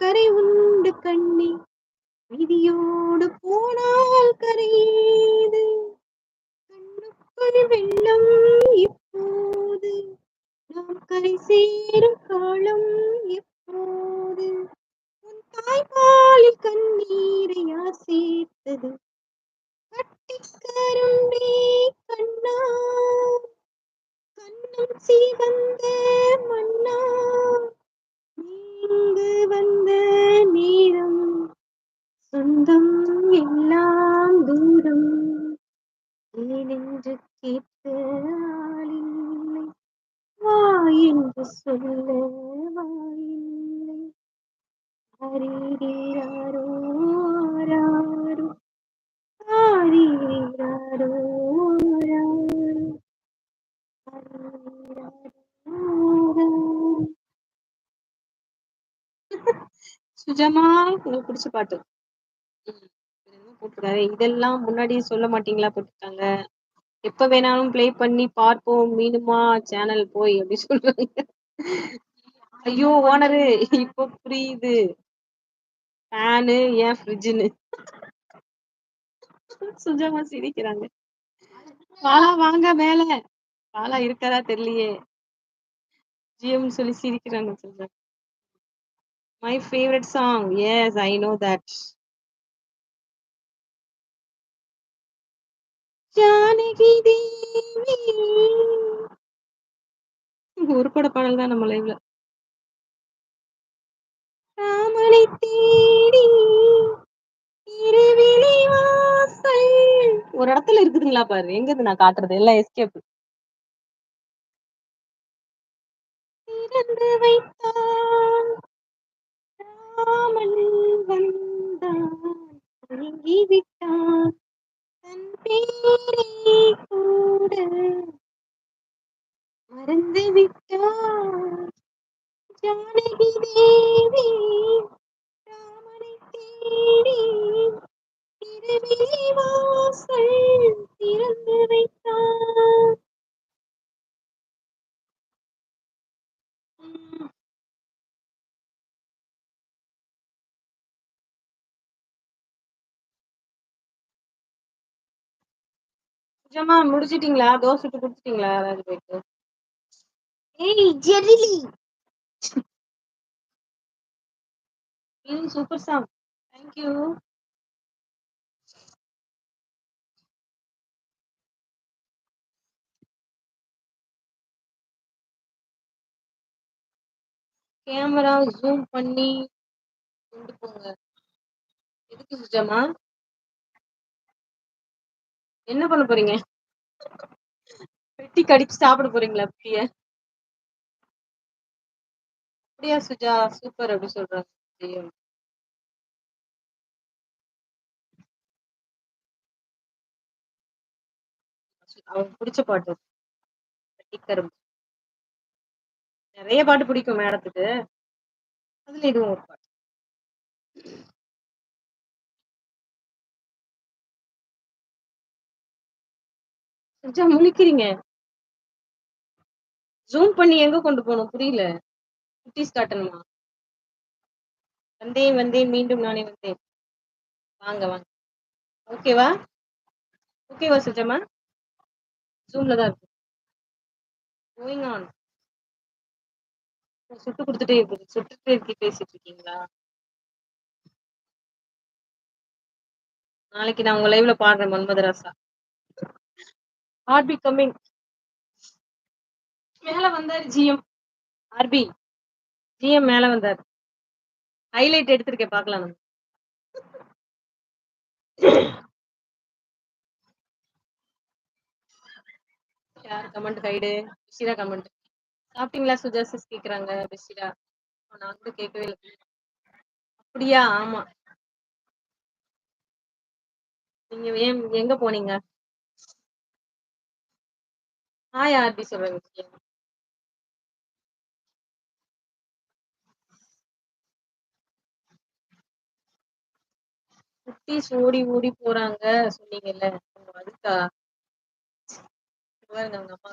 கரை உண்டு கண்ணே விதியோடு போனால் கரையேது கண்ணுக்குள் வெள்ளம் இப்போது நாம் கரை சேரும் காலம் எப்போது உன் தாய்ப்பாலில் கண்ணீரை யார் சேர்த்தது கட்டிக்கரும்பே கண்ணா கண்ணம் சிவந்த மன்னா நீங்கு வந்த நேரம் சொந்தம் எல்லாம் தூரம் ஏனென்று கேட்க ஆளில்லை வா என்று சொல்ல வாயில்லை ஆரீரீராரோ ஆராரோ ஆரீரீராரோ ஆராரோ சுஜாமா உங்களுக்கு பிடிச்ச பாட்டு போட்டுருக்காரு. இதெல்லாம் முன்னாடியே சொல்ல மாட்டீங்களா போட்டுருக்காங்க. எப்ப வேணாலும் ப்ளே பண்ணி பார்ப்போம் மீனுமா சேனல் போய் அப்படி சொல்றாங்க. ஐயோ ஓனரு இப்ப புரியுது. ஃபேனு ஏன் ஃப்ரிட்ஜ்னு. சுஜாமா சிரிக்கிறாங்க. பாலா வாங்க மேல. பாலா இருக்கறா தெரியலையே. ஜிஎம் சொல்லி சிரிக்கிறாங்க Suja. My favorite song. Yes, I know that. Janaki தேவி. ஒரு பட பாடல் தான் நம்ம லைவ்ல. ராமனை தேடி இருவிழி வாசல். ஒரு இடத்துல இருக்குதுங்களா பாரு. எங்க இருந்து நான் காட்டுறது எல்லாம் எஸ்கேப். திறந்து வைத்தான் ராமன் வந்தான் ஒழுங்கி விட்டான் தன் பேரை கூட மறந்து விட்டான் ஜானகி தேவி ராமனை தேடி திருவிழி வாசல் திறந்து வைத்தான். சுஜாமா முடிச்சிட்டீங்களா? தோசை சுட்டு குடிச்சிட்டீங்களா? அதாவது போயிட்டு ஏய் ஜெரிலி super song. Thank you. Camera zoom பண்ணி கொண்டு போங்க. எதுக்கு சுஜாமா? என்ன பண்ண போறீங்க? வெட்டி கடிச்சு சாப்பிட போறீங்களா அப்படியே? அப்படியா சுஜா சூப்பர் அப்படி சொல்றாங்க. அவங்களுக்கு பிடிச்ச பாட்டு வெட்டிக்கரும். நிறைய பாட்டு பிடிக்கும் மேடத்துக்கு. அதுல இதுவும் ஒரு பாட்டு. சுஜா முழிக்கிறீங்க. ஜூம் பண்ணி எங்க கொண்டு போகணும் புரியல. குட்டீஸ் காட்டணுமா? வந்தேன் வந்தேன் மீண்டும் நானே வந்தேன். வாங்க வாங்க. ஓகேவா? ஓகேவா சுஜாமா? ஜூம்ல தான் இருக்கு. Going on. சுட்டு கொடுத்துட்டே இருக்கு. சுட்டுட்டே இருக்கி பேசிட்டு இருக்கீங்களா? நாளைக்கு நான் உங்க லைவ்ல பாடுறேன் மன்மதராசா. RB coming. மேல வந்தாரு ஜிஎம். ஆர்பி ஜிஎம் மேல வந்தாரு. ஹைலைட் எடுத்திருக்கேன் பார்க்கலாம் நம்ம. யார் கமெண்ட் கைடு? பிஷிரா கமெண்ட். சாப்பிட்டீங்களா சுஜா சிஸ் கேக்குறாங்க பிஷிரா. நான் கூட கேட்கவே இல்லை. அப்படியா? ஆமா. நீங்க ஏன் எங்க போனீங்க? ஹாய் ஆர்பி சொல்றேன். குட்டீஸ் ஓடி ஓடி போறாங்க சொன்னீங்கல்ல அதுக்கா? பாருங்க அவங்க அம்மா